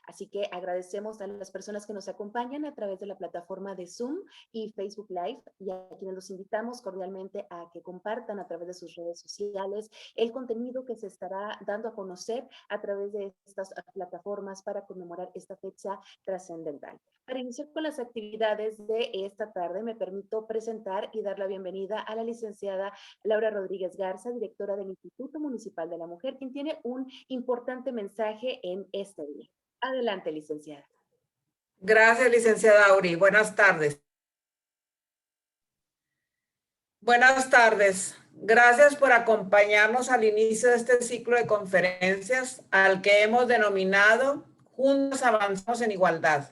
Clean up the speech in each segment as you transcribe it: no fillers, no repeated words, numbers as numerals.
Así que agradecemos a las personas que nos acompañan a través de la plataforma de Zoom y Facebook Live, y a quienes los invitamos cordialmente a que compartan a través de sus redes sociales el contenido que se estará dando a conocer a través de estas plataformas para conmemorar esta fecha trascendental. Para iniciar con las actividades de esta tarde, me permito presentar y dar la bienvenida a la licenciada Laura Rodríguez Garza, directora del Instituto Municipal de la Mujer, quien tiene un importante mensaje en este día. Adelante, licenciada. Gracias, licenciada Auri. Buenas tardes. Buenas tardes. Gracias por acompañarnos al inicio de este ciclo de conferencias al que hemos denominado Juntos Avanzamos en Igualdad.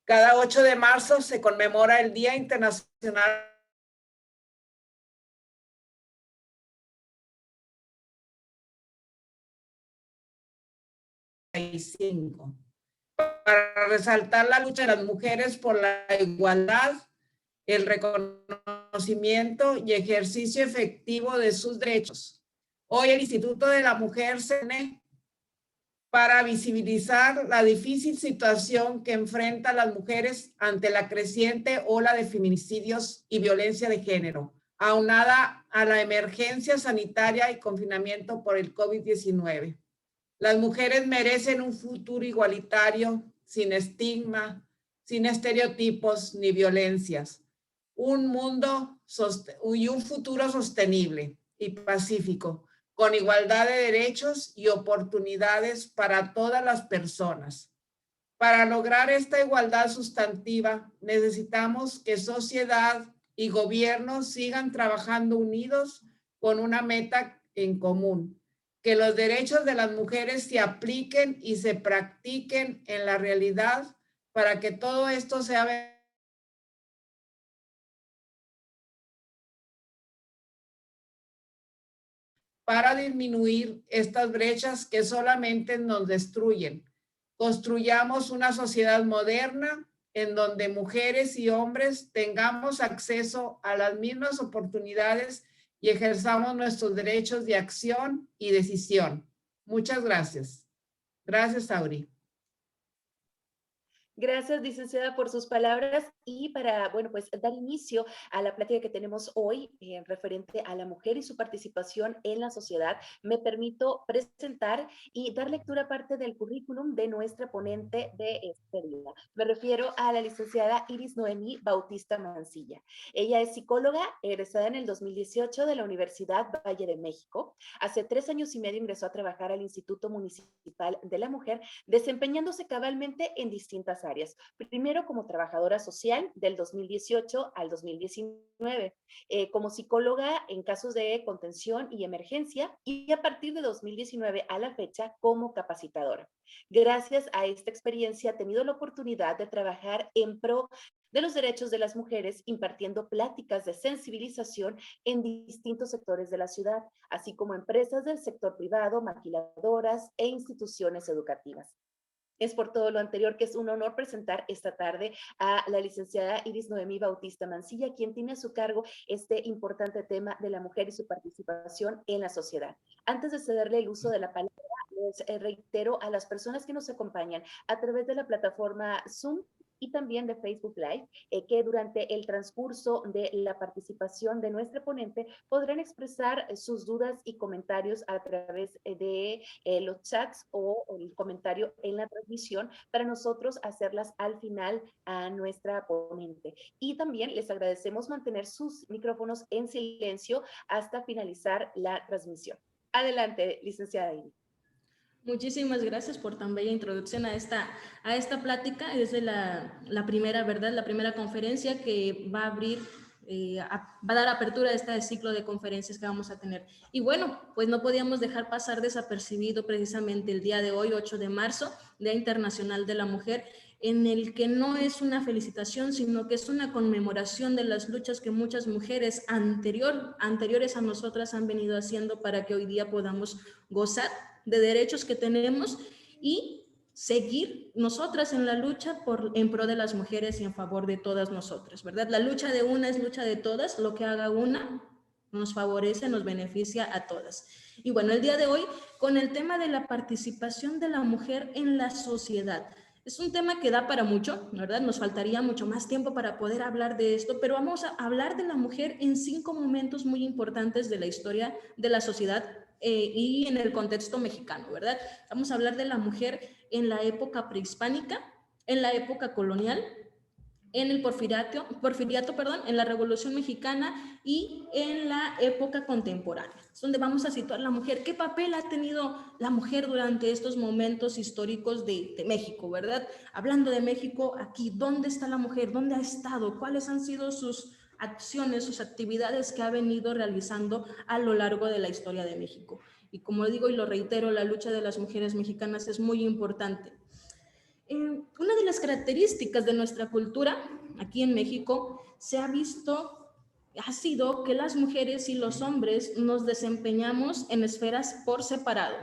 Cada 8 de marzo se conmemora el Día Internacional para resaltar la lucha de las mujeres por la igualdad, el reconocimiento y ejercicio efectivo de sus derechos. Hoy el Instituto de la Mujer se une para visibilizar la difícil situación que enfrentan las mujeres ante la creciente ola de feminicidios y violencia de género, aunada a la emergencia sanitaria y confinamiento por el COVID-19. Las mujeres merecen un futuro igualitario, sin estigma, sin estereotipos ni violencias. Un mundo y un futuro sostenible y pacífico, con igualdad de derechos y oportunidades para todas las personas. Para lograr esta igualdad sustantiva, necesitamos que sociedad y gobierno sigan trabajando unidos con una meta en común, que los derechos de las mujeres se apliquen y se practiquen en la realidad para que todo esto sea para disminuir estas brechas que solamente nos destruyen. Construyamos una sociedad moderna en donde mujeres y hombres tengamos acceso a las mismas oportunidades y ejerzamos nuestros derechos de acción y decisión. Muchas gracias. Gracias, Auri. Gracias, licenciada, por sus palabras y para, bueno, pues dar inicio a la plática que tenemos hoy referente a la mujer y su participación en la sociedad, me permito presentar y dar lectura a parte del currículum de nuestra ponente de este día. Me refiero a la licenciada Iris Noemí Bautista Mancilla. Ella es psicóloga, egresada en el 2018 de la Universidad Valle de México. Hace 3 años y medio ingresó a trabajar al Instituto Municipal de la Mujer, desempeñándose cabalmente en distintas áreas. Primero como trabajadora social del 2018 al 2019, como psicóloga en casos de contención y emergencia, y a partir de 2019 a la fecha como capacitadora. Gracias a esta experiencia ha tenido la oportunidad de trabajar en pro de los derechos de las mujeres, impartiendo pláticas de sensibilización en distintos sectores de la ciudad, así como empresas del sector privado, maquiladoras e instituciones educativas. Es por todo lo anterior que es un honor presentar esta tarde a la licenciada Iris Noemí Bautista Mancilla, quien tiene a su cargo este importante tema de la mujer y su participación en la sociedad. Antes de cederle el uso de la palabra, les reitero a las personas que nos acompañan a través de la plataforma Zoom y también de Facebook Live, que durante el transcurso de la participación de nuestra ponente podrán expresar sus dudas y comentarios a través de los chats o el comentario en la transmisión para nosotros hacerlas al final a nuestra ponente. Y también les agradecemos mantener sus micrófonos en silencio hasta finalizar la transmisión. Adelante, licenciada Iris. Muchísimas gracias por tan bella introducción a esta plática. Es de la primera, ¿verdad? La primera conferencia que va a abrir, va a dar apertura a este ciclo de conferencias que vamos a tener. Y bueno, pues no podíamos dejar pasar desapercibido precisamente el día de hoy, 8 de marzo, Día Internacional de la Mujer, en el que no es una felicitación, sino que es una conmemoración de las luchas que muchas mujeres anteriores a nosotras han venido haciendo para que hoy día podamos gozar de derechos que tenemos y seguir nosotras en la lucha en pro de las mujeres y en favor de todas nosotras, ¿verdad? La lucha de una es lucha de todas, lo que haga una nos favorece, nos beneficia a todas. Y bueno, el día de hoy con el tema de la participación de la mujer en la sociedad. Es un tema que da para mucho, ¿verdad? Nos faltaría mucho más tiempo para poder hablar de esto, pero vamos a hablar de la mujer en 5 momentos muy importantes de la historia de la sociedad y en el contexto mexicano, ¿verdad? Vamos a hablar de la mujer en la época prehispánica, en la época colonial, en el porfiriato, en la Revolución Mexicana y en la época contemporánea. Es donde vamos a situar la mujer. ¿Qué papel ha tenido la mujer durante estos momentos históricos de México, verdad? Hablando de México, aquí, ¿dónde está la mujer? ¿Dónde ha estado? ¿Cuáles han sido sus acciones, sus actividades que ha venido realizando a lo largo de la historia de México? Y como digo y lo reitero, la lucha de las mujeres mexicanas es muy importante. Una de las características de nuestra cultura aquí en México ha sido que las mujeres y los hombres nos desempeñamos en esferas por separado.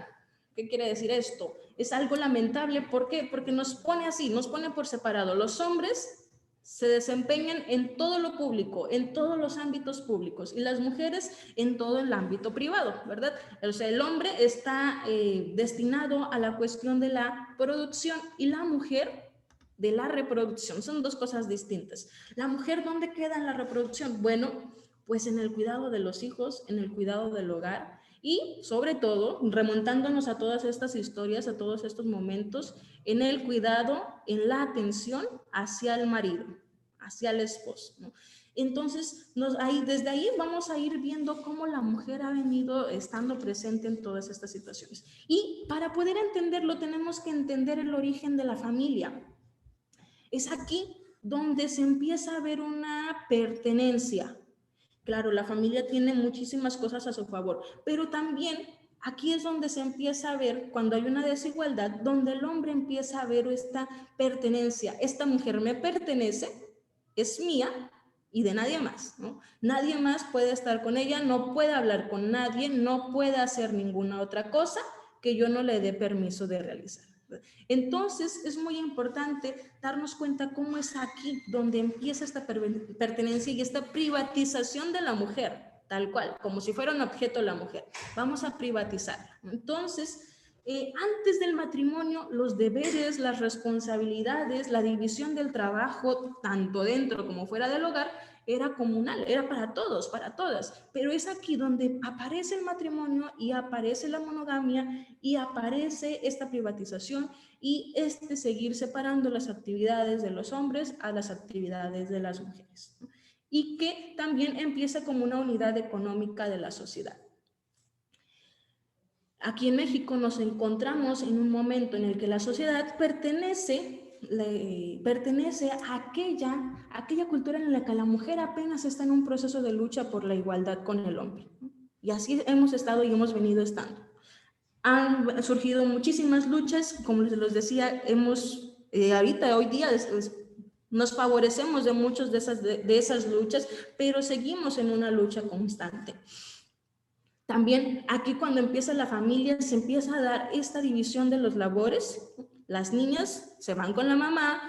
¿Qué quiere decir esto? Es algo lamentable. ¿Por qué? Porque nos pone así, nos pone por separado. Los hombres se desempeñan en todo lo público, en todos los ámbitos públicos, y las mujeres en todo el ámbito privado, ¿verdad? O sea, el hombre está destinado a la cuestión de la producción y la mujer de la reproducción. Son dos cosas distintas. ¿La mujer dónde queda en la reproducción? Bueno, pues en el cuidado de los hijos, en el cuidado del hogar y, sobre todo, remontándonos a todas estas historias, a todos estos momentos, en el cuidado, en la atención hacia el marido, hacia el esposo, ¿no? Entonces, desde ahí vamos a ir viendo cómo la mujer ha venido estando presente en todas estas situaciones. Y para poder entenderlo, tenemos que entender el origen de la familia. Es aquí donde se empieza a ver una pertenencia. Claro, la familia tiene muchísimas cosas a su favor, pero también aquí es donde se empieza a ver, cuando hay una desigualdad, donde el hombre empieza a ver esta pertenencia. Esta mujer me pertenece, es mía y de nadie más, ¿no? Nadie más puede estar con ella, no puede hablar con nadie, no puede hacer ninguna otra cosa que yo no le dé permiso de realizar. Entonces es muy importante darnos cuenta cómo es aquí donde empieza esta pertenencia y esta privatización de la mujer, tal cual, como si fuera un objeto la mujer. Vamos a privatizarla. Entonces, antes del matrimonio, los deberes, las responsabilidades, la división del trabajo, tanto dentro como fuera del hogar, era comunal, era para todos, para todas, pero es aquí donde aparece el matrimonio y aparece la monogamia y aparece esta privatización y seguir separando las actividades de los hombres a las actividades de las mujeres, ¿no? Y que también empieza como una unidad económica de la sociedad. Aquí en México nos encontramos en un momento en el que la sociedad pertenece a aquella cultura en la que la mujer apenas está en un proceso de lucha por la igualdad con el hombre. Y así hemos estado y hemos venido estando. Han surgido muchísimas luchas, como les decía, ahorita, hoy día, nos favorecemos de muchas de esas luchas, pero seguimos en una lucha constante. También aquí cuando empieza la familia se empieza a dar esta división de los labores. Las niñas se van con la mamá,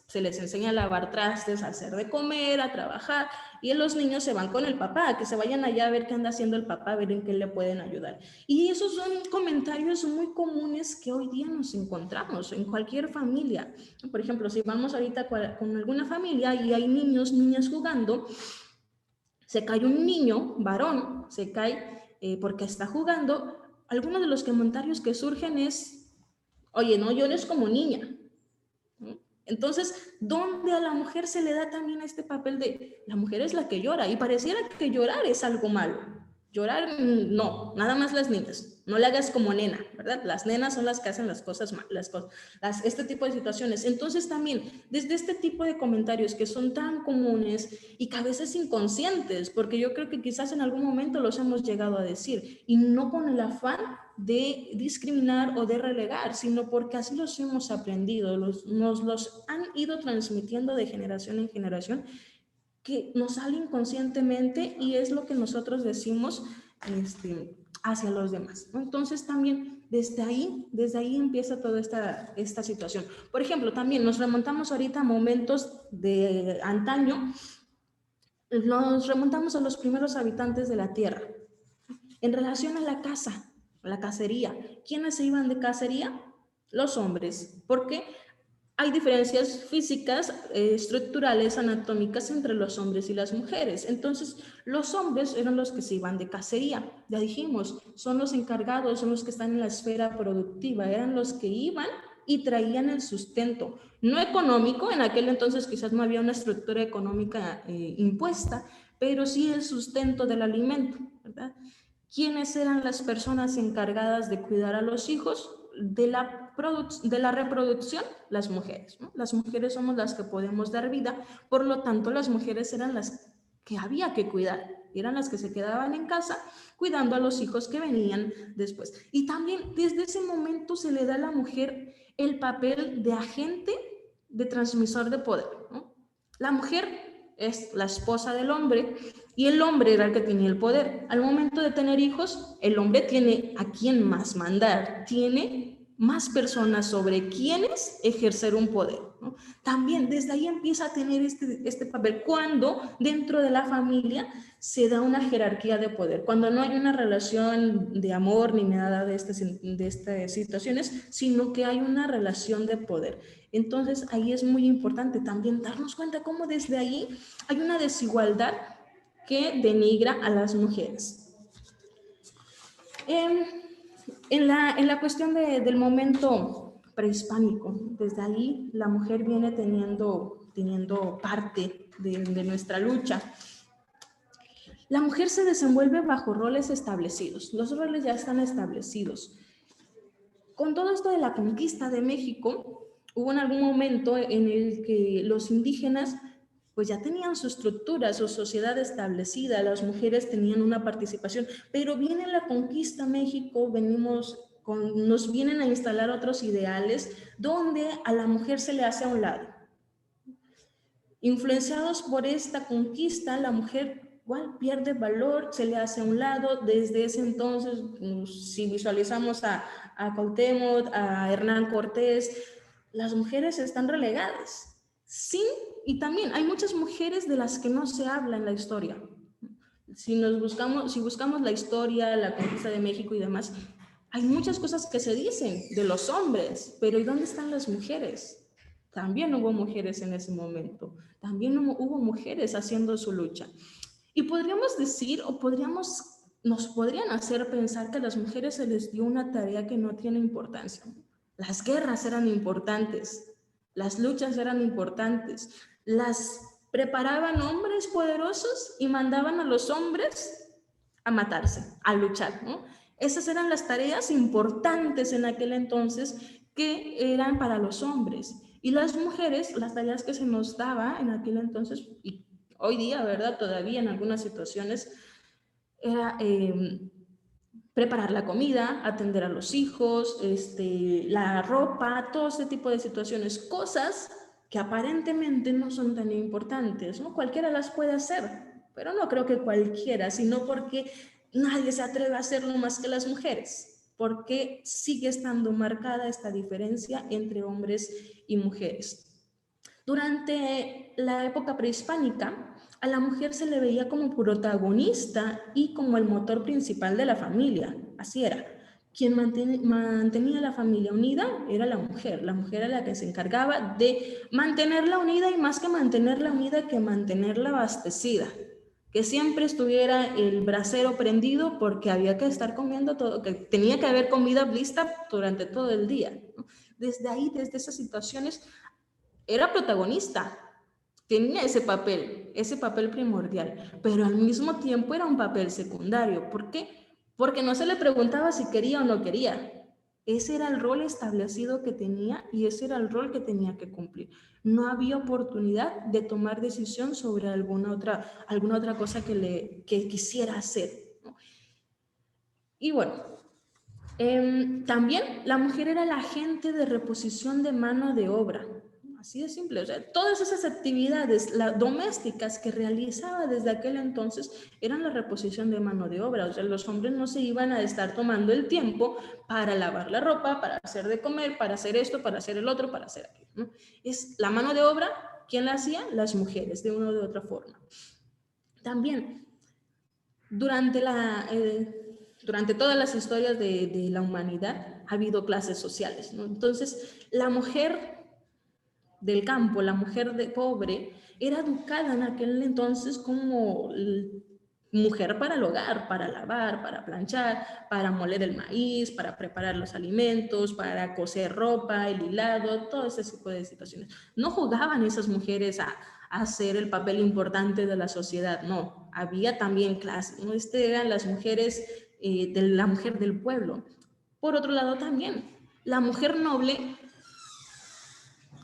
se les enseña a lavar trastes, a hacer de comer, a trabajar, y los niños se van con el papá, que se vayan allá a ver qué anda haciendo el papá, a ver en qué le pueden ayudar. Y esos son comentarios muy comunes que hoy día nos encontramos en cualquier familia. Por ejemplo, si vamos ahorita con alguna familia y hay niños, niñas jugando, se cae un niño, varón, se cae porque está jugando, algunos de los comentarios que surgen es, oye, no llores como niña, ¿no? Entonces, ¿dónde a la mujer se le da también este papel de la mujer es la que llora? Y pareciera que llorar es algo malo. Llorar, no, nada más las niñas. No le hagas como nena, ¿verdad? Las nenas son las que hacen las cosas malas, este tipo de situaciones. Entonces también, desde este tipo de comentarios que son tan comunes y que a veces inconscientes, porque yo creo que quizás en algún momento los hemos llegado a decir, y no con el afán de discriminar o de relegar, sino porque así los hemos aprendido, nos los han ido transmitiendo de generación en generación, que nos sale inconscientemente y es lo que nosotros decimos hacia los demás, ¿no? Entonces también desde ahí empieza toda esta situación. Por ejemplo, también nos remontamos ahorita a momentos de antaño Nos remontamos a los primeros habitantes de la Tierra. En relación a la caza, la cacería, ¿quiénes se iban de cacería? Los hombres. ¿Por qué? Hay diferencias físicas, estructurales, anatómicas entre los hombres y las mujeres. Entonces, los hombres eran los que se iban de cacería. Ya dijimos, son los encargados, son los que están en la esfera productiva, eran los que iban y traían el sustento, no económico, en aquel entonces quizás no había una estructura económica impuesta, pero sí el sustento del alimento, ¿verdad? ¿Quiénes eran las personas encargadas de cuidar a los hijos? De la reproducción, las mujeres, ¿no? Las mujeres somos las que podemos dar vida, por lo tanto las mujeres eran las que había que cuidar, eran las que se quedaban en casa cuidando a los hijos que venían después. Y también desde ese momento se le da a la mujer el papel de agente, de transmisor de poder, ¿no? La mujer es la esposa del hombre y el hombre era el que tenía el poder. Al momento de tener hijos, el hombre tiene a quién más mandar, tiene más personas sobre quienes ejercer un poder, ¿no? También desde ahí empieza a tener este papel, cuando dentro de la familia se da una jerarquía de poder, cuando no hay una relación de amor ni nada de estas situaciones, sino que hay una relación de poder. Entonces ahí es muy importante también darnos cuenta cómo desde ahí hay una desigualdad que denigra a las mujeres. En la cuestión del momento prehispánico, desde ahí la mujer viene teniendo parte de nuestra lucha. La mujer se desenvuelve bajo roles establecidos, los roles ya están establecidos. Con todo esto de la conquista de México, hubo en algún momento en el que los indígenas pues ya tenían su estructura, su sociedad establecida, las mujeres tenían una participación, pero viene la conquista a México, nos vienen a instalar otros ideales donde a la mujer se le hace a un lado. Influenciados por esta conquista, la mujer igual pierde valor, se le hace a un lado. Desde ese entonces, si visualizamos a Cuauhtémoc, a Hernán Cortés, las mujeres están relegadas. Sí, y también hay muchas mujeres de las que no se habla en la historia. Si buscamos la historia, la conquista de México y demás, hay muchas cosas que se dicen de los hombres, pero ¿y dónde están las mujeres? También hubo mujeres en ese momento, también hubo mujeres haciendo su lucha. Y podríamos decir, nos podrían hacer pensar que a las mujeres se les dio una tarea que no tiene importancia. Las guerras eran importantes, las luchas eran importantes, las preparaban hombres poderosos y mandaban a los hombres a matarse, a luchar, ¿no? Esas eran las tareas importantes en aquel entonces que eran para los hombres. Y las mujeres, las tareas que se nos daba en aquel entonces, y hoy día, ¿verdad? Todavía en algunas situaciones, era preparar la comida, atender a los hijos, la ropa, todo ese tipo de situaciones, cosas que aparentemente no son tan importantes, ¿no? Cualquiera las puede hacer, pero no creo que cualquiera, sino porque nadie se atreve a hacerlo más que las mujeres, porque sigue estando marcada esta diferencia entre hombres y mujeres. Durante la época prehispánica, a la mujer se le veía como protagonista y como el motor principal de la familia. Así era. Quien mantenía la familia unida era la mujer. La mujer era la que se encargaba de mantenerla unida y más que mantenerla unida, que mantenerla abastecida. Que siempre estuviera el brasero prendido porque había que estar comiendo todo, que tenía que haber comida lista durante todo el día, ¿no? Desde ahí, desde esas situaciones, era protagonista, tenía ese papel primordial, pero al mismo tiempo era un papel secundario. ¿Por qué? Porque no se le preguntaba si quería o no quería. Ese era el rol establecido que tenía y ese era el rol que tenía que cumplir. No había oportunidad de tomar decisión sobre alguna otra cosa que quisiera hacer, ¿no? Y bueno, también la mujer era la agente de reposición de mano de obra. Así de simple. O sea, todas esas actividades domésticas que realizaba desde aquel entonces eran la reposición de mano de obra. O sea, los hombres no se iban a estar tomando el tiempo para lavar la ropa, para hacer de comer, para hacer esto, para hacer el otro, para hacer aquello, ¿no? Es la mano de obra, ¿quién la hacía? Las mujeres, de una u otra forma. También, durante todas las historias de la humanidad ha habido clases sociales, ¿no? Entonces, la mujer del campo, la mujer pobre, era educada en aquel entonces como mujer para el hogar, para lavar, para planchar, para moler el maíz, para preparar los alimentos, para coser ropa, el hilado, todo ese tipo de situaciones. No jugaban esas mujeres a hacer el papel importante de la sociedad, no, había también clases, ¿no? Eran las mujeres, la mujer del pueblo. Por otro lado también, la mujer noble,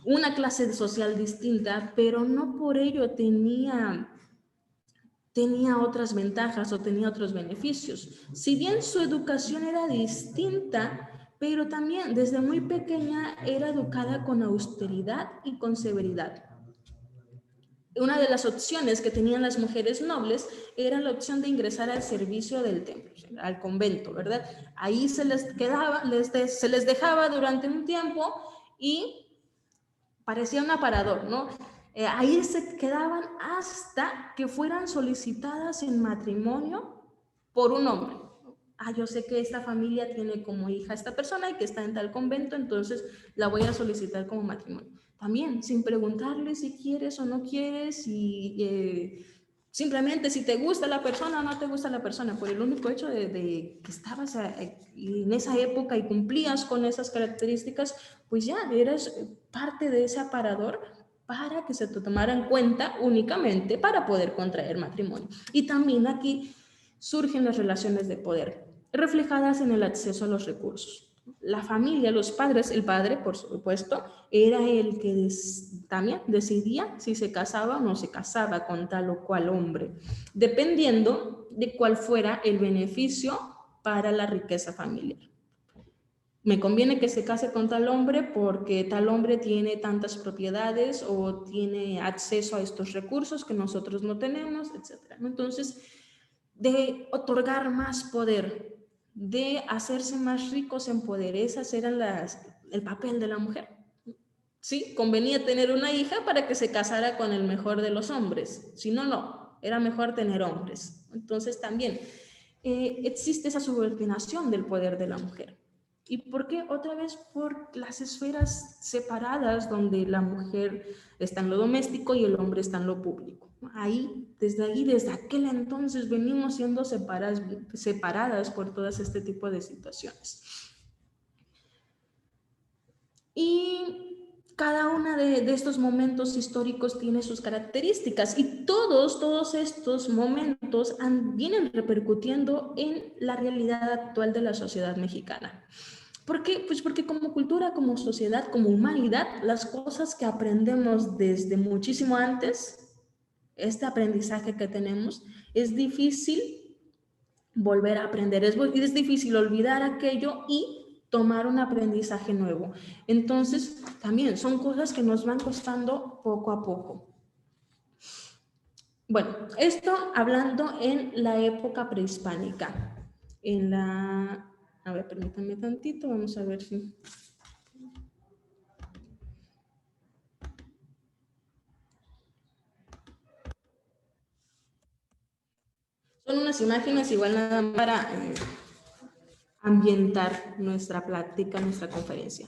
una clase social distinta, pero no por ello tenía otras ventajas o tenía otros beneficios. Si bien su educación era distinta, pero también desde muy pequeña era educada con austeridad y con severidad. Una de las opciones que tenían las mujeres nobles era la opción de ingresar al servicio del templo, al convento, ¿verdad? Ahí se les dejaba durante un tiempo y parecía un aparador, ¿no? Ahí se quedaban hasta que fueran solicitadas en matrimonio por un hombre. Yo sé que esta familia tiene como hija a esta persona y que está en tal convento, entonces la voy a solicitar como matrimonio. También, sin preguntarle si quieres o no quieres, y simplemente si te gusta la persona o no te gusta la persona, por el único hecho de que estabas en esa época y cumplías con esas características, pues ya eras parte de ese aparador para que se te tomara en cuenta únicamente para poder contraer matrimonio. Y también aquí surgen las relaciones de poder, reflejadas en el acceso a los recursos. La familia, los padres, el padre, por supuesto, era el que también decidía si se casaba o no se casaba con tal o cual hombre, dependiendo de cuál fuera el beneficio para la riqueza familiar. Me conviene que se case con tal hombre porque tal hombre tiene tantas propiedades o tiene acceso a estos recursos que nosotros no tenemos, etc. Entonces, de otorgar más poder, de hacerse más ricos en poder, esas eran el papel de la mujer. Sí, convenía tener una hija para que se casara con el mejor de los hombres, si no, no, era mejor tener hombres. Entonces también existe esa subordinación del poder de la mujer. ¿Y por qué? Otra vez por las esferas separadas donde la mujer está en lo doméstico y el hombre está en lo público. Desde aquel entonces venimos siendo separadas por todas este tipo de situaciones. Y cada uno de estos momentos históricos tiene sus características y todos estos momentos vienen repercutiendo en la realidad actual de la sociedad mexicana. ¿Por qué? Pues porque como cultura, como sociedad, como humanidad, las cosas que aprendemos desde muchísimo antes, este aprendizaje que tenemos, es difícil volver a aprender, es difícil olvidar aquello y tomar un aprendizaje nuevo. Entonces, también son cosas que nos van costando poco a poco. Bueno, esto hablando en la época prehispánica. A ver, permítanme tantito, vamos a ver si... Son unas imágenes igual nada más para ambientar nuestra plática, nuestra conferencia.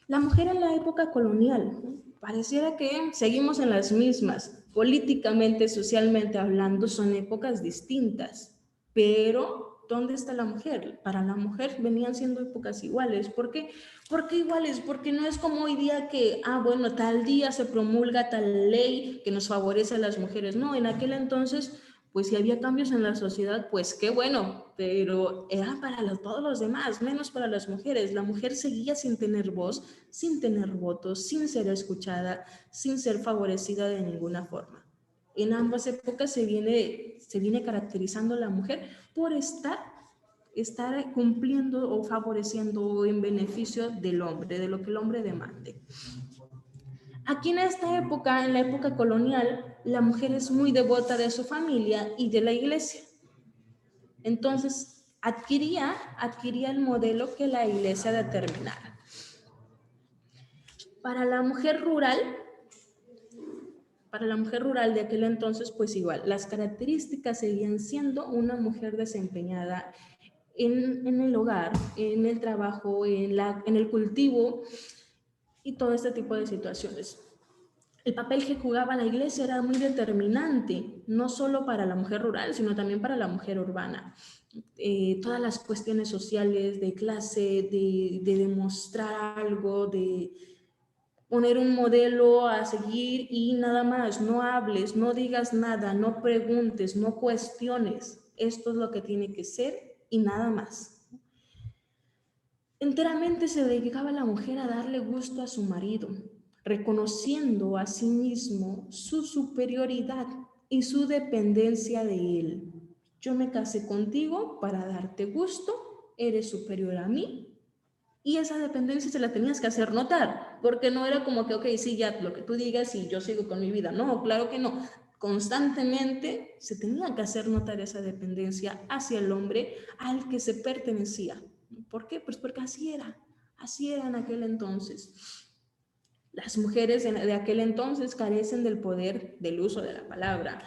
La mujer en la época colonial, pareciera que seguimos en las mismas. Políticamente, socialmente hablando, son épocas distintas, pero ¿dónde está la mujer? Para la mujer venían siendo épocas iguales. ¿Por qué? ¿Por qué iguales? Porque no es como hoy día que, bueno, tal día se promulga tal ley que nos favorece a las mujeres. No, en aquel entonces, pues si había cambios en la sociedad, pues qué bueno, pero era para todos los demás, menos para las mujeres. La mujer seguía sin tener voz, sin tener votos, sin ser escuchada, sin ser favorecida de ninguna forma. En ambas épocas se viene caracterizando a la mujer por estar cumpliendo o favoreciendo en beneficio del hombre, de lo que el hombre demande. Aquí en esta época, en la época colonial, la mujer es muy devota de su familia y de la iglesia. Entonces, adquiría el modelo que la iglesia determinara. Para la mujer rural, Para la mujer rural de aquel entonces, pues igual, las características seguían siendo una mujer desempeñada en el hogar, en el trabajo, en el cultivo y todo este tipo de situaciones. El papel que jugaba la iglesia era muy determinante, no solo para la mujer rural, sino también para la mujer urbana. Todas las cuestiones sociales, de clase, de demostrar algo, de poner un modelo a seguir y nada más, no hables, no digas nada, no preguntes, no cuestiones. Esto es lo que tiene que ser y nada más. Enteramente se dedicaba la mujer a darle gusto a su marido, reconociendo a sí mismo su superioridad y su dependencia de él. Yo me casé contigo para darte gusto, eres superior a mí, y esa dependencia se la tenías que hacer notar, porque no era como que, ok, sí, ya lo que tú digas y yo sigo con mi vida. No, claro que no. Constantemente se tenía que hacer notar esa dependencia hacia el hombre al que se pertenecía. ¿Por qué? Pues porque así era en aquel entonces. Las mujeres de aquel entonces carecen del poder del uso de la palabra.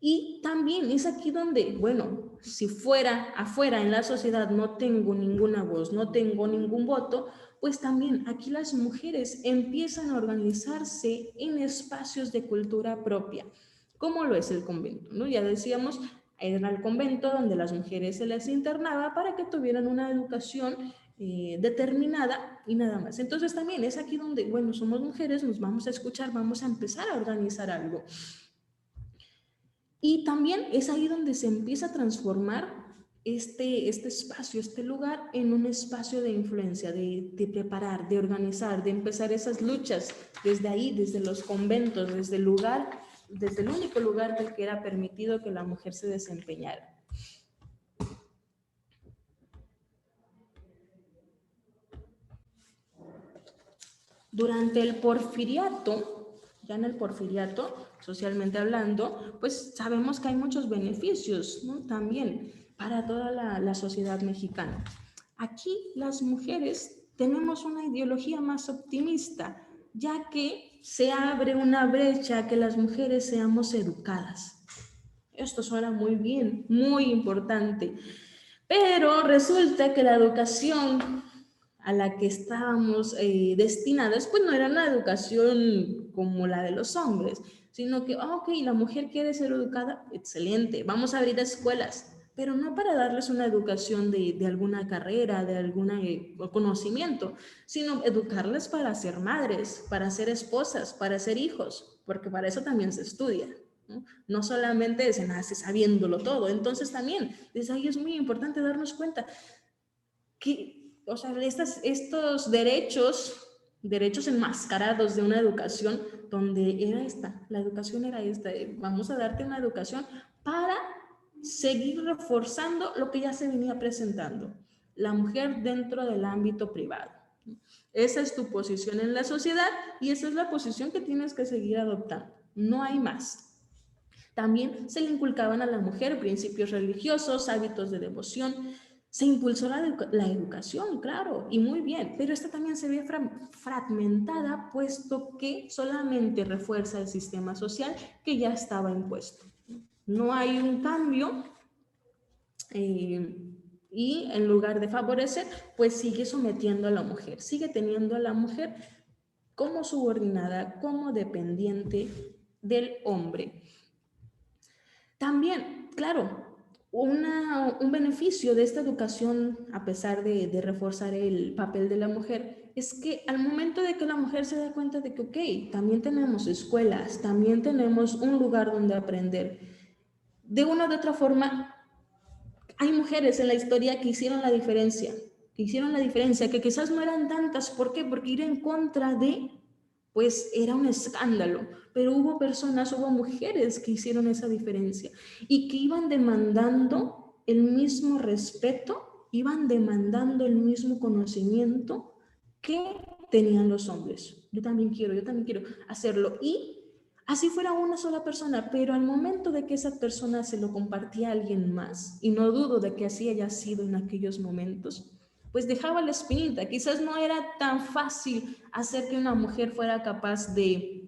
Y también es aquí donde, bueno, si fuera afuera en la sociedad no tengo ninguna voz, no tengo ningún voto, pues también aquí las mujeres empiezan a organizarse en espacios de cultura propia, como lo es el convento, ¿no? Ya decíamos, era el convento donde las mujeres se les internaba para que tuvieran una educación determinada y nada más. Entonces también es aquí donde, bueno, somos mujeres, nos vamos a escuchar, vamos a empezar a organizar algo. Y también es ahí donde se empieza a transformar este espacio, este lugar en un espacio de influencia, de preparar, de organizar, de empezar esas luchas desde ahí, desde los conventos, desde el lugar, desde el único lugar del que era permitido que la mujer se desempeñara. Durante el porfiriato, ya en el porfiriato, socialmente hablando, pues sabemos que hay muchos beneficios, ¿no? También para toda la sociedad mexicana. Aquí las mujeres tenemos una ideología más optimista, ya que se abre una brecha a que las mujeres seamos educadas. Esto suena muy bien, muy importante, pero resulta que la educación a la que estábamos destinadas, pues no era una educación como la de los hombres, sino que, ok, la mujer quiere ser educada, excelente, vamos a abrir escuelas, pero no para darles una educación de alguna carrera, de algún conocimiento, sino educarlas para ser madres, para ser esposas, para ser hijos, porque para eso también se estudia. No solamente se nace sabiéndolo todo, entonces también desde ahí es muy importante darnos cuenta que, o sea, estos derechos enmascarados de una educación donde era la educación era esta, vamos a darte una educación para seguir reforzando lo que ya se venía presentando, la mujer dentro del ámbito privado. Esa es tu posición en la sociedad y esa es la posición que tienes que seguir adoptando, no hay más. También se le inculcaban a la mujer principios religiosos, hábitos de devoción. Se impulsó la educación, claro, y muy bien, pero esta también se ve fragmentada, puesto que solamente refuerza el sistema social que ya estaba impuesto. No hay un cambio y en lugar de favorecer, pues sigue sometiendo a la mujer, sigue teniendo a la mujer como subordinada, como dependiente del hombre. También, claro, un beneficio de esta educación, a pesar de reforzar el papel de la mujer, es que al momento de que la mujer se da cuenta de que, ok, también tenemos escuelas, también tenemos un lugar donde aprender, de una u otra forma, hay mujeres en la historia que hicieron la diferencia, que quizás no eran tantas. ¿Por qué? Porque ir en contra de, pues era un escándalo, pero hubo mujeres que hicieron esa diferencia y que iban demandando el mismo respeto, iban demandando el mismo conocimiento que tenían los hombres. Yo también quiero hacerlo. Y así fuera una sola persona, pero al momento de que esa persona se lo compartía a alguien más, y no dudo de que así haya sido en aquellos momentos, pues dejaba la espinita. Quizás no era tan fácil hacer que una mujer fuera capaz de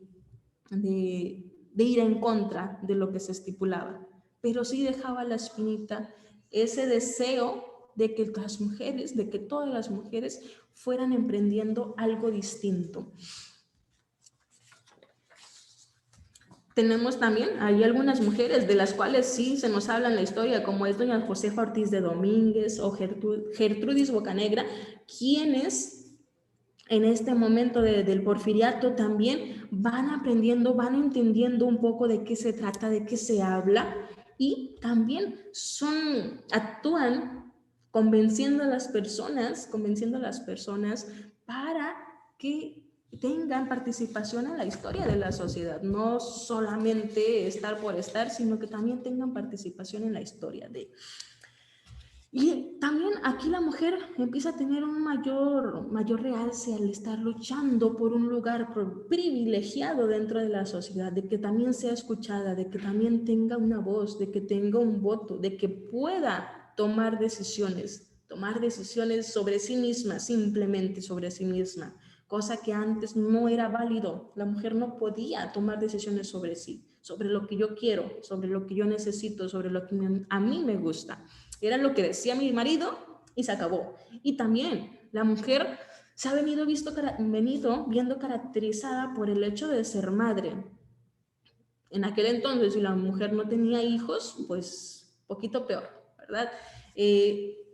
de ir en contra de lo que se estipulaba, pero sí dejaba la espinita, ese deseo de que las mujeres, de que todas las mujeres fueran emprendiendo algo distinto. Tenemos también, hay algunas mujeres de las cuales sí se nos habla en la historia, como es doña Josefa Ortiz de Domínguez o Gertrudis Bocanegra, quienes en este momento del porfiriato también van aprendiendo, van entendiendo un poco de qué se trata, de qué se habla, y también actúan convenciendo a las personas para que tengan participación en la historia de la sociedad, no solamente estar por estar, sino que también tengan participación en la historia de. Y también aquí la mujer empieza a tener un mayor realce al estar luchando por un lugar privilegiado dentro de la sociedad, de que también sea escuchada, de que también tenga una voz, de que tenga un voto, de que pueda tomar decisiones sobre sí misma, simplemente sobre sí misma, cosa que antes no era válido. La mujer no podía tomar decisiones sobre sí, sobre lo que yo quiero, sobre lo que yo necesito, sobre lo que a mí me gusta. Era lo que decía mi marido y se acabó. Y también la mujer se ha venido viendo caracterizada por el hecho de ser madre. En aquel entonces, si la mujer no tenía hijos, pues poquito peor, ¿verdad?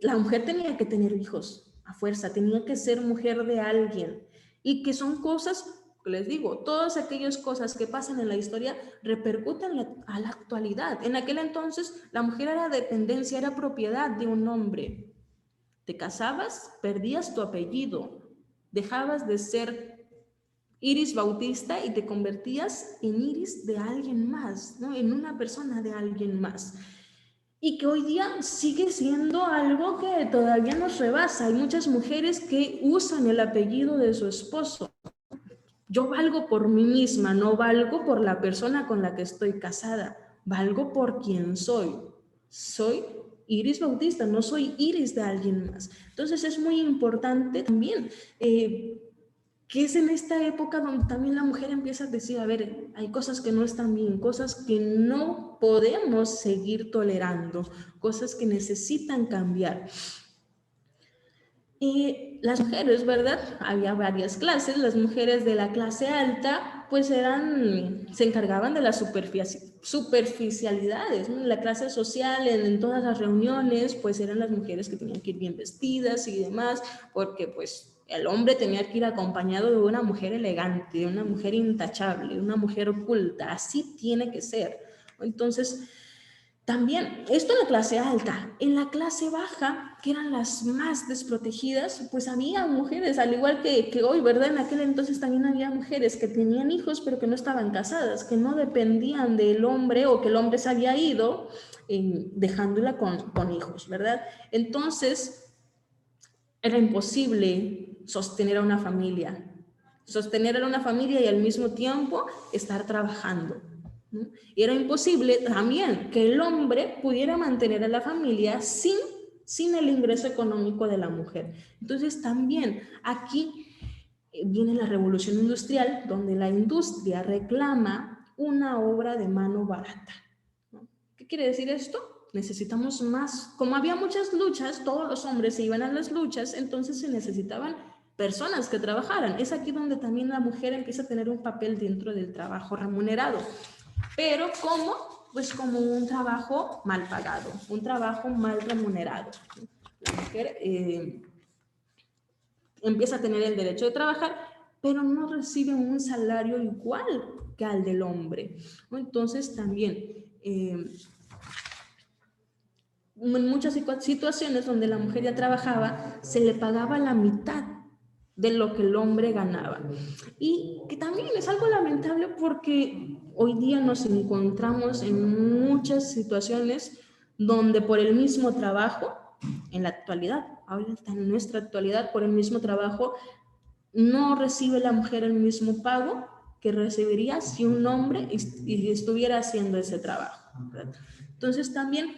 La mujer tenía que tener hijos a fuerza, tenía que ser mujer de alguien, y que son cosas, les digo, todas aquellas cosas que pasan en la historia repercuten a la actualidad. En aquel entonces la mujer era dependencia, era propiedad de un hombre. Te casabas, perdías tu apellido, dejabas de ser Iris Bautista y te convertías en Iris de alguien más, ¿no? En una persona de alguien más. Y que hoy día sigue siendo algo que todavía nos rebasa. Hay muchas mujeres que usan el apellido de su esposo. Yo valgo por mí misma, no valgo por la persona con la que estoy casada, valgo por quien soy. Soy Iris Bautista, no soy Iris de alguien más. Entonces es muy importante también que es en esta época donde también la mujer empieza a decir, a ver, hay cosas que no están bien, cosas que no podemos seguir tolerando, cosas que necesitan cambiar. Y las mujeres, ¿verdad? Había varias clases. Las mujeres de la clase alta, pues se encargaban de las superficialidades, ¿no? La clase social, en todas las reuniones, pues eran las mujeres que tenían que ir bien vestidas y demás, porque pues el hombre tenía que ir acompañado de una mujer elegante, de una mujer intachable, de una mujer oculta. Así tiene que ser. Entonces, también, esto en la clase alta. En la clase baja, que eran las más desprotegidas, pues había mujeres, al igual que hoy, ¿verdad? En aquel entonces también había mujeres que tenían hijos, pero que no estaban casadas, que no dependían del hombre, o que el hombre se había ido dejándola con hijos, ¿verdad? Entonces, era imposible sostener a una familia y al mismo tiempo estar trabajando, ¿no? Y era imposible también que el hombre pudiera mantener a la familia sin el ingreso económico de la mujer. Entonces también aquí viene la revolución industrial, donde la industria reclama una obra de mano barata, ¿no? ¿Qué quiere decir esto? Necesitamos más. Como había muchas luchas, todos los hombres se iban a las luchas, entonces se necesitaban personas que trabajaran. Es aquí donde también la mujer empieza a tener un papel dentro del trabajo remunerado. Pero ¿cómo? Pues como un trabajo mal pagado, un trabajo mal remunerado. La mujer empieza a tener el derecho de trabajar, pero no recibe un salario igual que al del hombre. Entonces también en muchas situaciones donde la mujer ya trabajaba, se le pagaba la mitad de lo que el hombre ganaba. Y que también es algo lamentable, porque hoy día nos encontramos en muchas situaciones donde por el mismo trabajo, en la actualidad, ahorita en nuestra actualidad, por el mismo trabajo, no recibe la mujer el mismo pago que recibiría si un hombre estuviera haciendo ese trabajo, ¿verdad? Entonces también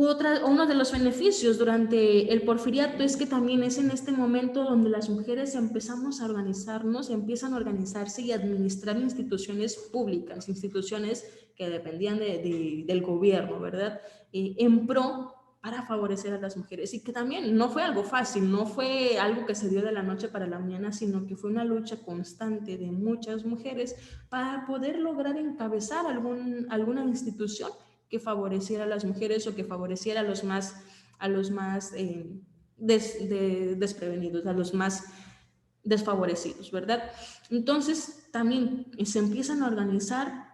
Uno de los beneficios durante el porfiriato es que también es en este momento donde las mujeres empezamos a organizarnos, empiezan a organizarse y a administrar instituciones públicas, instituciones que dependían del gobierno, ¿verdad? En pro para favorecer a las mujeres, y que también no fue algo fácil, no fue algo que se dio de la noche para la mañana, sino que fue una lucha constante de muchas mujeres para poder lograr encabezar alguna institución que favoreciera a las mujeres o que favoreciera a los más desprevenidos, a los más desfavorecidos, ¿verdad? Entonces también se empiezan a organizar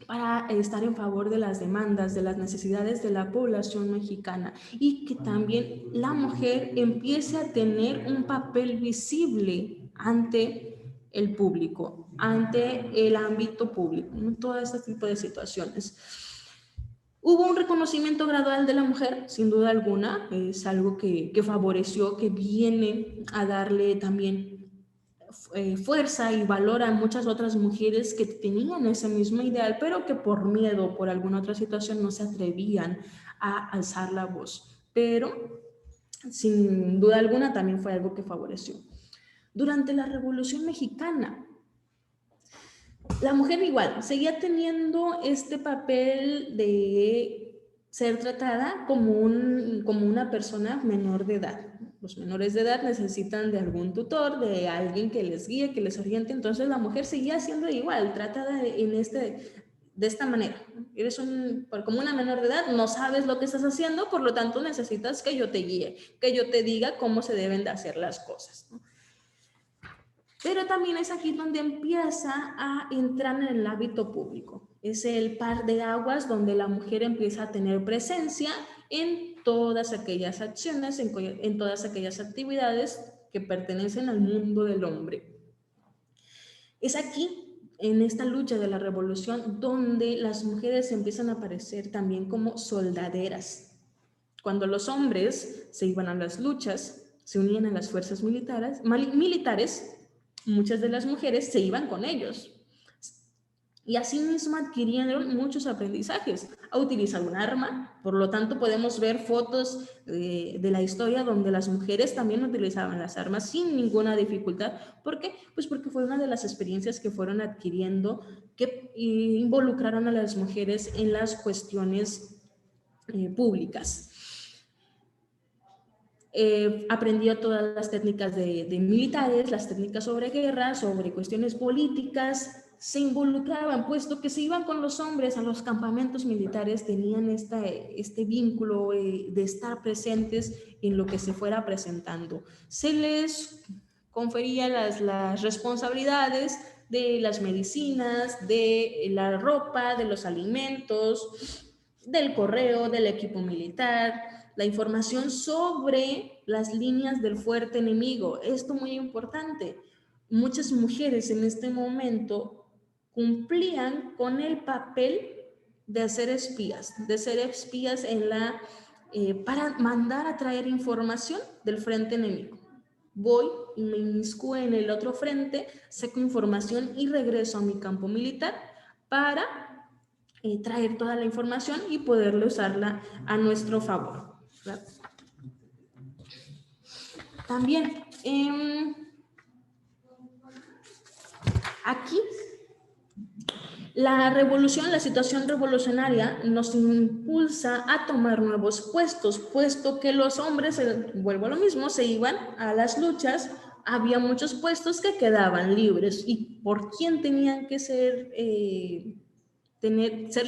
para estar en favor de las demandas, de las necesidades de la población mexicana, y que también la mujer empiece a tener un papel visible ante el público, ante el ámbito público, ¿no? Todo este tipo de situaciones. Hubo un reconocimiento gradual de la mujer, sin duda alguna, es algo que favoreció, que viene a darle también fuerza y valor a muchas otras mujeres que tenían ese mismo ideal, pero que por miedo o por alguna otra situación no se atrevían a alzar la voz. Pero sin duda alguna también fue algo que favoreció. Durante la Revolución Mexicana, la mujer igual seguía teniendo este papel de ser tratada como una persona menor de edad. Los menores de edad necesitan de algún tutor, de alguien que les guíe, que les oriente. Entonces la mujer seguía siendo igual, tratada de esta manera. Eres como una menor de edad, no sabes lo que estás haciendo, por lo tanto necesitas que yo te guíe, que yo te diga cómo se deben de hacer las cosas, ¿no? Pero también es aquí donde empieza a entrar en el hábito público. Es el par de aguas donde la mujer empieza a tener presencia en todas aquellas acciones, en todas aquellas actividades que pertenecen al mundo del hombre. Es aquí, en esta lucha de la revolución, donde las mujeres empiezan a aparecer también como soldaderas. Cuando los hombres se iban a las luchas, se unían a las fuerzas militares, muchas de las mujeres se iban con ellos. Y asimismo adquirieron muchos aprendizajes a utilizar un arma. Por lo tanto, podemos ver fotos de la historia donde las mujeres también utilizaban las armas sin ninguna dificultad. ¿Por qué? Pues porque fue una de las experiencias que fueron adquiriendo que involucraron a las mujeres en las cuestiones públicas. Aprendió todas las técnicas de militares, las técnicas sobre guerra, sobre cuestiones políticas. Se involucraban, puesto que se iban con los hombres a los campamentos militares, tenían este vínculo de estar presentes en lo que se fuera presentando. Se les confería las responsabilidades de las medicinas, de la ropa, de los alimentos, del correo, del equipo militar, la información sobre las líneas del fuerte enemigo. Esto muy importante. Muchas mujeres en este momento cumplían con el papel de ser espías para mandar a traer información del frente enemigo. Voy y me inmiscuo en el otro frente, saco información y regreso a mi campo militar para traer toda la información y poderle usarla a nuestro favor, ¿verdad? También aquí la situación revolucionaria nos impulsa a tomar nuevos puestos, puesto que los hombres, vuelvo a lo mismo, se iban a las luchas. Había muchos puestos que quedaban libres. ¿Y por quién tenían que ser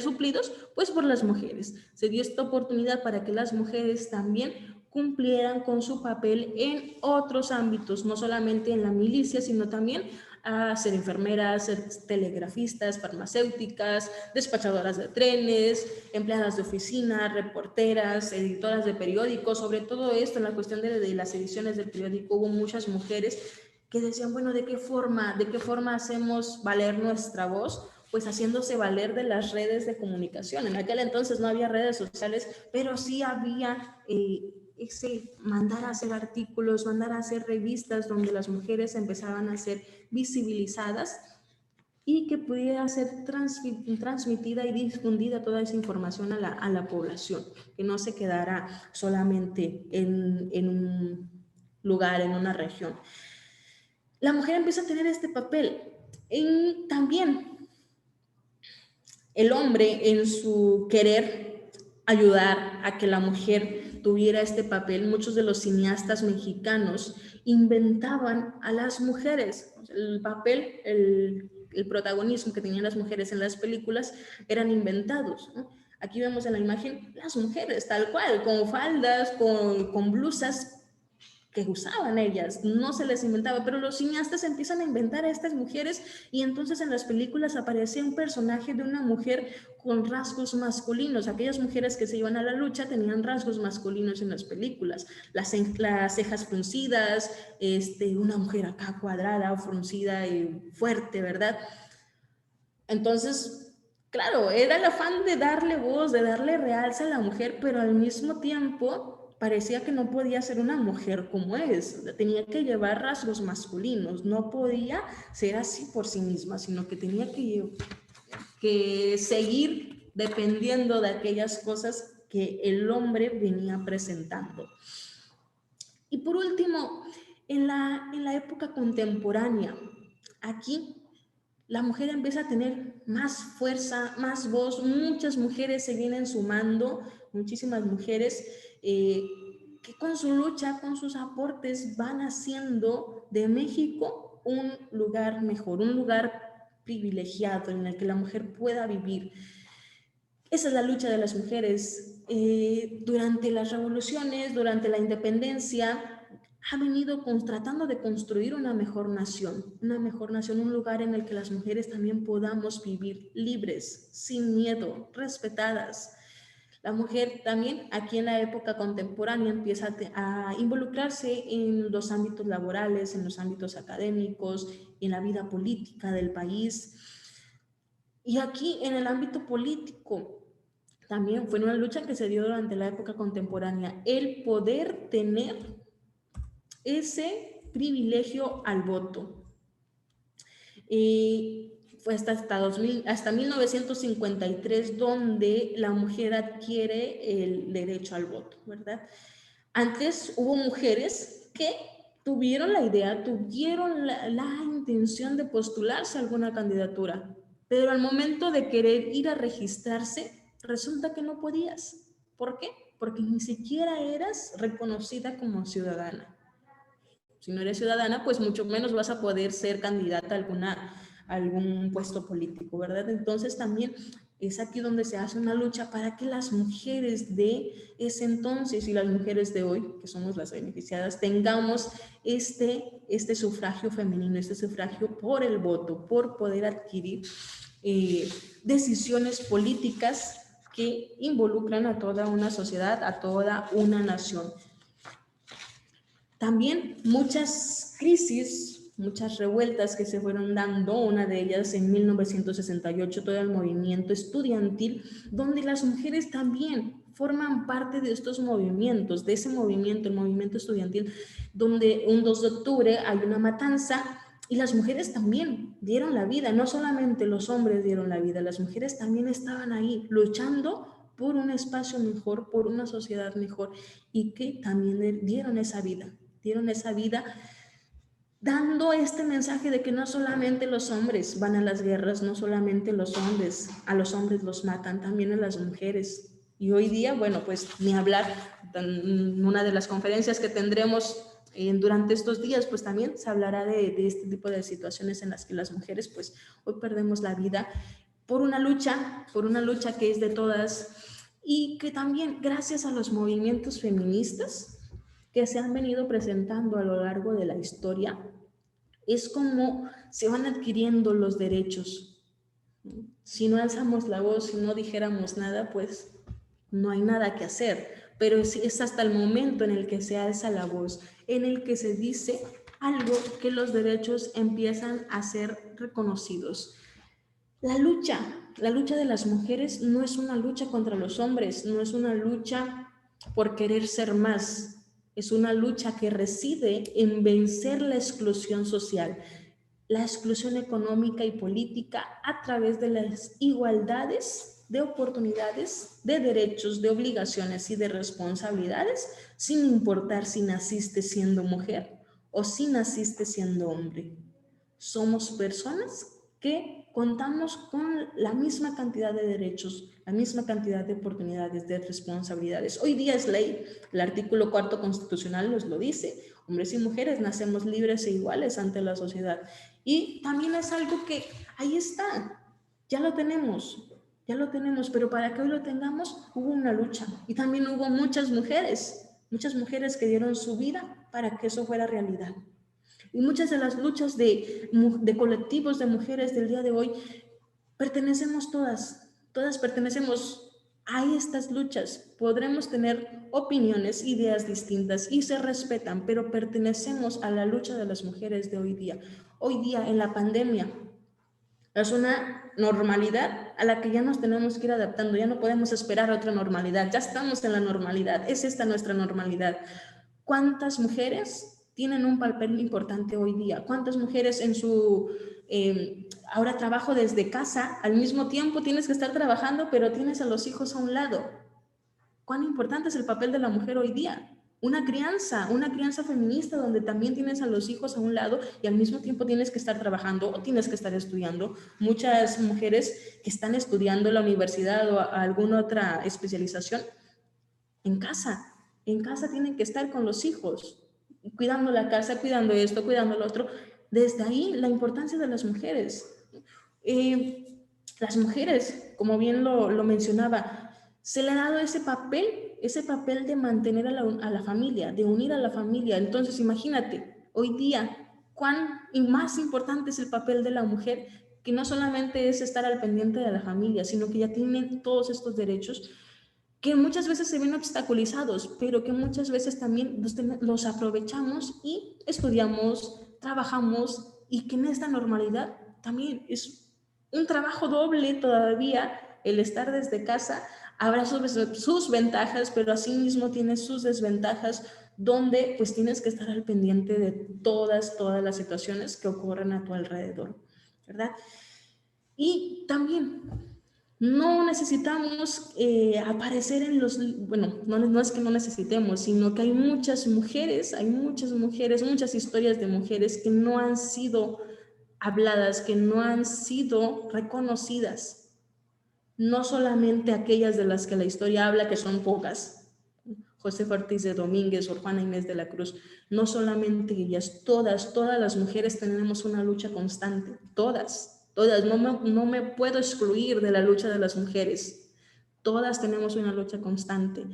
suplidos? Pues por las mujeres. Se dio esta oportunidad para que las mujeres también cumplieran con su papel en otros ámbitos, no solamente en la milicia, sino también a ser enfermeras, ser telegrafistas, farmacéuticas, despachadoras de trenes, empleadas de oficina, reporteras, editoras de periódicos. Sobre todo esto, en la cuestión de las ediciones del periódico, hubo muchas mujeres que decían, bueno, ¿de qué forma hacemos valer nuestra voz? Pues haciéndose valer de las redes de comunicación. En aquel entonces no había redes sociales, pero sí había mandar a hacer artículos, mandar a hacer revistas donde las mujeres empezaban a ser visibilizadas y que pudiera ser transmitida y difundida toda esa información a la población, que no se quedara solamente en un lugar, en una región. La mujer empieza a tener este papel. Y también el hombre, en su querer ayudar a que la mujer tuviera este papel, muchos de los cineastas mexicanos inventaban a las mujeres. El papel, el protagonismo que tenían las mujeres en las películas eran inventados, ¿no? Aquí vemos en la imagen las mujeres tal cual, con faldas, con blusas que usaban ellas, no se les inventaba, pero los cineastas empiezan a inventar a estas mujeres y entonces en las películas aparecía un personaje de una mujer con rasgos masculinos. Aquellas mujeres que se iban a la lucha tenían rasgos masculinos en las películas, las cejas fruncidas, una mujer acá cuadrada, fruncida y fuerte, ¿verdad? Entonces, claro, era el afán de darle voz, de darle realce a la mujer, pero al mismo tiempo parecía que no podía ser una mujer como es, tenía que llevar rasgos masculinos, no podía ser así por sí misma, sino que tenía que seguir dependiendo de aquellas cosas que el hombre venía presentando. Y por último, en la época contemporánea, aquí la mujer empieza a tener más fuerza, más voz, muchas mujeres se vienen sumando, muchísimas mujeres que con su lucha, con sus aportes van haciendo de México un lugar mejor, un lugar privilegiado en el que la mujer pueda vivir. Esa es la lucha de las mujeres. Durante las revoluciones, durante la independencia, ha venido tratando de construir una mejor nación, un lugar en el que las mujeres también podamos vivir libres, sin miedo, respetadas. La mujer también aquí en la época contemporánea empieza a involucrarse en los ámbitos laborales, en los ámbitos académicos, en la vida política del país. Y aquí en el ámbito político también fue una lucha que se dio durante la época contemporánea, el poder tener ese privilegio al voto. Fue hasta 1953 donde la mujer adquiere el derecho al voto, ¿verdad? Antes hubo mujeres que tuvieron la idea, tuvieron la intención de postularse a alguna candidatura, pero al momento de querer ir a registrarse, resulta que no podías. ¿Por qué? Porque ni siquiera eras reconocida como ciudadana. Si no eres ciudadana, pues mucho menos vas a poder ser candidata a algún puesto político, ¿verdad? Entonces también es aquí donde se hace una lucha para que las mujeres de ese entonces y las mujeres de hoy, que somos las beneficiadas, tengamos este sufragio femenino, este sufragio por el voto, por poder adquirir decisiones políticas que involucran a toda una sociedad, a toda una nación. También muchas crisis, muchas revueltas que se fueron dando, una de ellas en 1968, todo el movimiento estudiantil, donde las mujeres también forman parte de estos movimientos, de ese movimiento, el movimiento estudiantil, donde un 2 de octubre hay una matanza y las mujeres también dieron la vida, no solamente los hombres dieron la vida, las mujeres también estaban ahí luchando por un espacio mejor, por una sociedad mejor y que también dieron esa vida dando este mensaje de que no solamente los hombres van a las guerras, no solamente a los hombres los matan, también a las mujeres. Y hoy día, bueno, pues ni hablar, en una de las conferencias que tendremos durante estos días, pues también se hablará de este tipo de situaciones en las que las mujeres, pues hoy perdemos la vida por una lucha que es de todas y que también gracias a los movimientos feministas que se han venido presentando a lo largo de la historia, es como se van adquiriendo los derechos. Si no alzamos la voz, si no dijéramos nada, pues no hay nada que hacer. Pero es hasta el momento en el que se alza la voz, en el que se dice algo, que los derechos empiezan a ser reconocidos. La lucha de las mujeres no es una lucha contra los hombres, no es una lucha por querer ser más, es una lucha que reside en vencer la exclusión social, la exclusión económica y política a través de las igualdades de oportunidades, de derechos, de obligaciones y de responsabilidades, sin importar si naciste siendo mujer o si naciste siendo hombre. Somos personas que contamos con la misma cantidad de derechos, la misma cantidad de oportunidades, de responsabilidades. Hoy día es ley, el artículo 4 constitucional nos lo dice, hombres y mujeres nacemos libres e iguales ante la sociedad. Y también es algo que ahí está, ya lo tenemos, pero para que hoy lo tengamos hubo una lucha y también hubo muchas mujeres que dieron su vida para que eso fuera realidad. Y muchas de las luchas de colectivos de mujeres del día de hoy, pertenecemos todas pertenecemos a estas luchas. Podremos tener opiniones, ideas distintas y se respetan, pero pertenecemos a la lucha de las mujeres de hoy día. Hoy día en la pandemia es una normalidad a la que ya nos tenemos que ir adaptando, ya no podemos esperar otra normalidad, ya estamos en la normalidad, es esta nuestra normalidad. ¿Cuántas mujeres tienen un papel importante hoy día? ¿Cuántas mujeres en su ahora trabajo desde casa, al mismo tiempo tienes que estar trabajando, pero tienes a los hijos a un lado? ¿Cuán importante es el papel de la mujer hoy día? Una crianza feminista donde también tienes a los hijos a un lado y al mismo tiempo tienes que estar trabajando o tienes que estar estudiando. Muchas mujeres que están estudiando en la universidad o alguna otra especialización en casa tienen que estar con los hijos, cuidando la casa, cuidando esto, cuidando lo otro. Desde ahí la importancia de las mujeres. Las mujeres, como bien lo mencionaba, se le ha dado ese papel de mantener a la familia, de unir a la familia. Entonces, imagínate, hoy día, cuán más importante es el papel de la mujer, que no solamente es estar al pendiente de la familia, sino que ya tiene todos estos derechos que muchas veces se ven obstaculizados, pero que muchas veces también los aprovechamos y estudiamos, trabajamos, y que en esta normalidad también es un trabajo doble todavía el estar desde casa. Habrá sus ventajas, pero asimismo tiene sus desventajas, donde pues tienes que estar al pendiente de todas las situaciones que ocurren a tu alrededor, ¿verdad? Y también no necesitamos aparecer en los, bueno, no es que no necesitemos, sino que hay muchas mujeres, muchas historias de mujeres que no han sido habladas, que no han sido reconocidas. No solamente aquellas de las que la historia habla, que son pocas, Josefa Ortiz de Domínguez, Sor Juana Inés de la Cruz, no solamente ellas, todas las mujeres tenemos una lucha constante, todas, no me puedo excluir de la lucha de las mujeres, todas tenemos una lucha constante,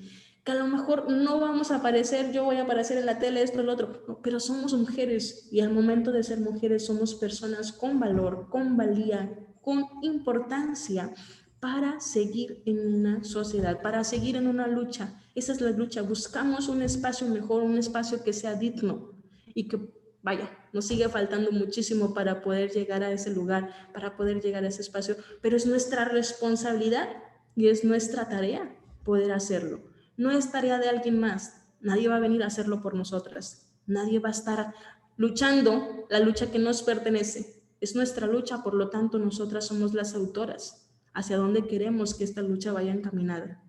que a lo mejor no vamos a aparecer, yo voy a aparecer en la tele, esto, lo otro, no, pero somos mujeres, y al momento de ser mujeres somos personas con valor, con valía, con importancia, para seguir en una sociedad, para seguir en una lucha. Esa es la lucha. Buscamos un espacio mejor, un espacio que sea digno y que, vaya, nos sigue faltando muchísimo para poder llegar a ese lugar, para poder llegar a ese espacio, pero es nuestra responsabilidad y es nuestra tarea poder hacerlo. No es tarea de alguien más. Nadie va a venir a hacerlo por nosotras. Nadie va a estar luchando la lucha que nos pertenece. Es nuestra lucha, por lo tanto, nosotras somos las autoras. Hacia dónde queremos que esta lucha vaya encaminada.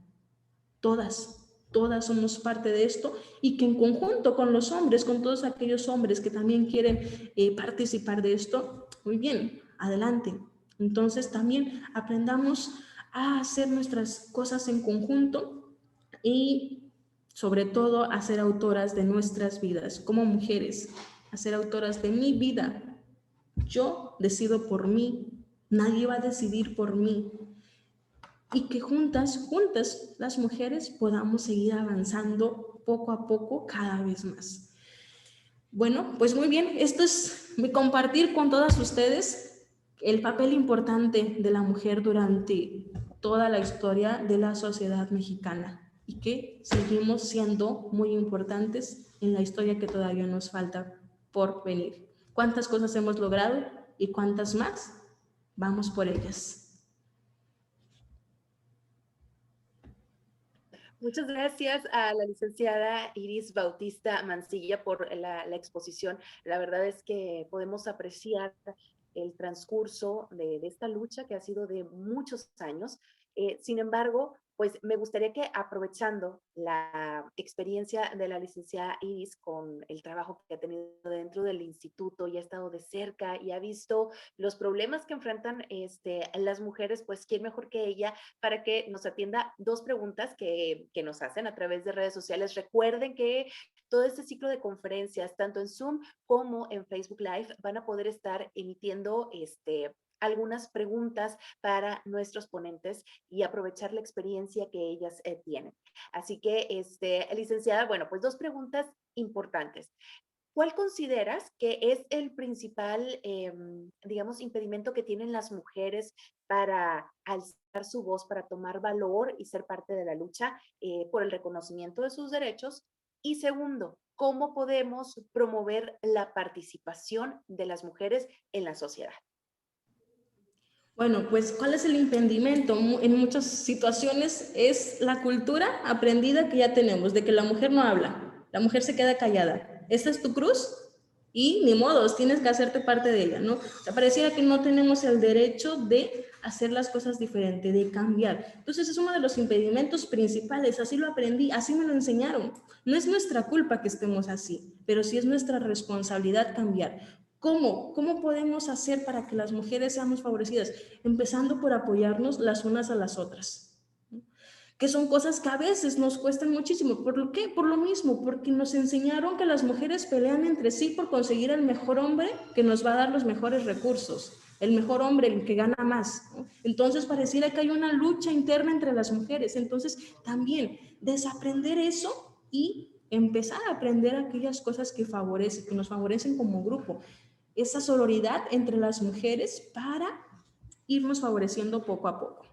Todas somos parte de esto, y que en conjunto con los hombres, con todos aquellos hombres que también quieren participar de esto, muy bien, adelante. Entonces también aprendamos a hacer nuestras cosas en conjunto y sobre todo a ser autoras de nuestras vidas como mujeres, a ser autoras de mi vida. Yo decido por mí. Nadie va a decidir por mí, y que juntas las mujeres podamos seguir avanzando poco a poco cada vez más. Bueno, pues muy bien, esto es mi compartir con todas ustedes el papel importante de la mujer durante toda la historia de la sociedad mexicana, y que seguimos siendo muy importantes en la historia que todavía nos falta por venir. ¿Cuántas cosas hemos logrado y cuántas más? Vamos por ellas. Muchas gracias a la licenciada Iris Bautista Mancilla por la exposición. La verdad es que podemos apreciar el transcurso de esta lucha que ha sido de muchos años. Sin embargo, pues me gustaría que aprovechando la experiencia de la licenciada Iris con el trabajo que ha tenido dentro del instituto y ha estado de cerca y ha visto los problemas que enfrentan las mujeres, pues quién mejor que ella para que nos atienda dos preguntas que nos hacen a través de redes sociales. Recuerden que todo este ciclo de conferencias, tanto en Zoom como en Facebook Live, van a poder estar emitiendo algunas preguntas para nuestros ponentes y aprovechar la experiencia que ellas tienen. Así que, licenciada, bueno, pues dos preguntas importantes. ¿Cuál consideras que es el principal, digamos, impedimento que tienen las mujeres para alzar su voz, para tomar valor y ser parte de la lucha por el reconocimiento de sus derechos? Y segundo, ¿cómo podemos promover la participación de las mujeres en la sociedad? Bueno, pues, ¿cuál es el impedimento? En muchas situaciones es la cultura aprendida que ya tenemos, de que la mujer no habla, la mujer se queda callada. Esta es tu cruz y ni modos, tienes que hacerte parte de ella, ¿no? O sea, pareciera que no tenemos el derecho de hacer las cosas diferente, de cambiar. Entonces es uno de los impedimentos principales, así lo aprendí, así me lo enseñaron. No es nuestra culpa que estemos así, pero sí es nuestra responsabilidad cambiar. ¿Cómo? ¿Cómo podemos hacer para que las mujeres seamos favorecidas? Empezando por apoyarnos las unas a las otras, ¿no? Que son cosas que a veces nos cuestan muchísimo. ¿Por qué? Por lo mismo, porque nos enseñaron que las mujeres pelean entre sí por conseguir el mejor hombre que nos va a dar los mejores recursos, el mejor hombre, el que gana más, ¿no? Entonces pareciera que hay una lucha interna entre las mujeres. Entonces también desaprender eso y empezar a aprender aquellas cosas que favorecen, que nos favorecen como grupo, esa sororidad entre las mujeres para irnos favoreciendo poco a poco.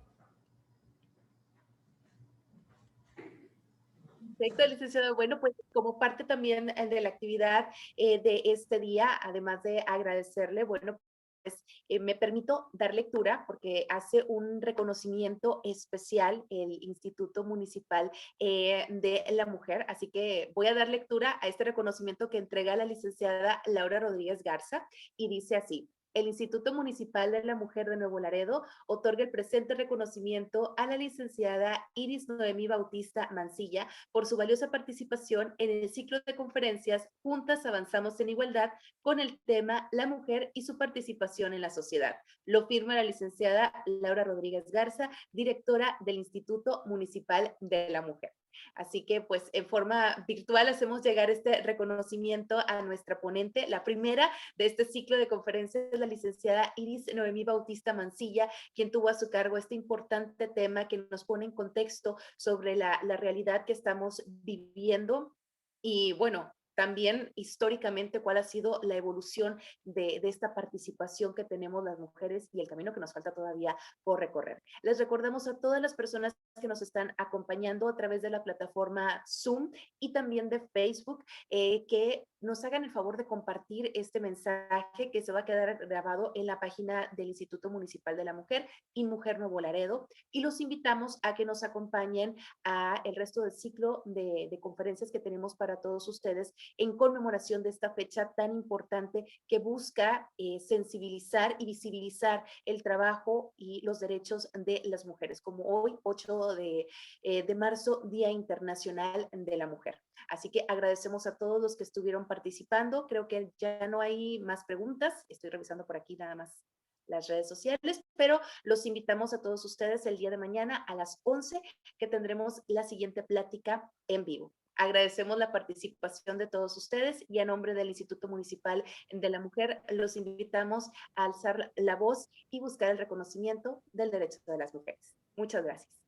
Perfecto, licenciado. Bueno, pues como parte también de la actividad de este día, además de agradecerle, bueno, pues me permito dar lectura porque hace un reconocimiento especial el Instituto Municipal de la Mujer, así que voy a dar lectura a este reconocimiento que entrega la licenciada Laura Rodríguez Garza y dice así. El Instituto Municipal de la Mujer de Nuevo Laredo otorga el presente reconocimiento a la licenciada Iris Noemí Bautista Mancilla por su valiosa participación en el ciclo de conferencias Juntas Avanzamos en Igualdad con el tema La mujer y su participación en la sociedad. Lo firma la licenciada Laura Rodríguez Garza, directora del Instituto Municipal de la Mujer. Así que pues en forma virtual hacemos llegar este reconocimiento a nuestra ponente, la primera de este ciclo de conferencias, la licenciada Iris Noemí Bautista Mancilla, quien tuvo a su cargo este importante tema que nos pone en contexto sobre la realidad que estamos viviendo. Y bueno, también históricamente cuál ha sido la evolución de esta participación que tenemos las mujeres y el camino que nos falta todavía por recorrer. Les recordamos a todas las personas que nos están acompañando a través de la plataforma Zoom y también de Facebook, que nos hagan el favor de compartir este mensaje que se va a quedar grabado en la página del Instituto Municipal de la Mujer y Mujer Nuevo Laredo, y los invitamos a que nos acompañen a el resto del ciclo de conferencias que tenemos para todos ustedes en conmemoración de esta fecha tan importante que busca sensibilizar y visibilizar el trabajo y los derechos de las mujeres, como hoy, 8 de marzo, Día Internacional de la Mujer. Así que agradecemos a todos los que estuvieron participando. Creo que ya no hay más preguntas. Estoy revisando por aquí nada más las redes sociales, pero los invitamos a todos ustedes el día de mañana a las 11 que tendremos la siguiente plática en vivo. Agradecemos la participación de todos ustedes y a nombre del Instituto Municipal de la Mujer los invitamos a alzar la voz y buscar el reconocimiento del derecho de las mujeres. Muchas gracias.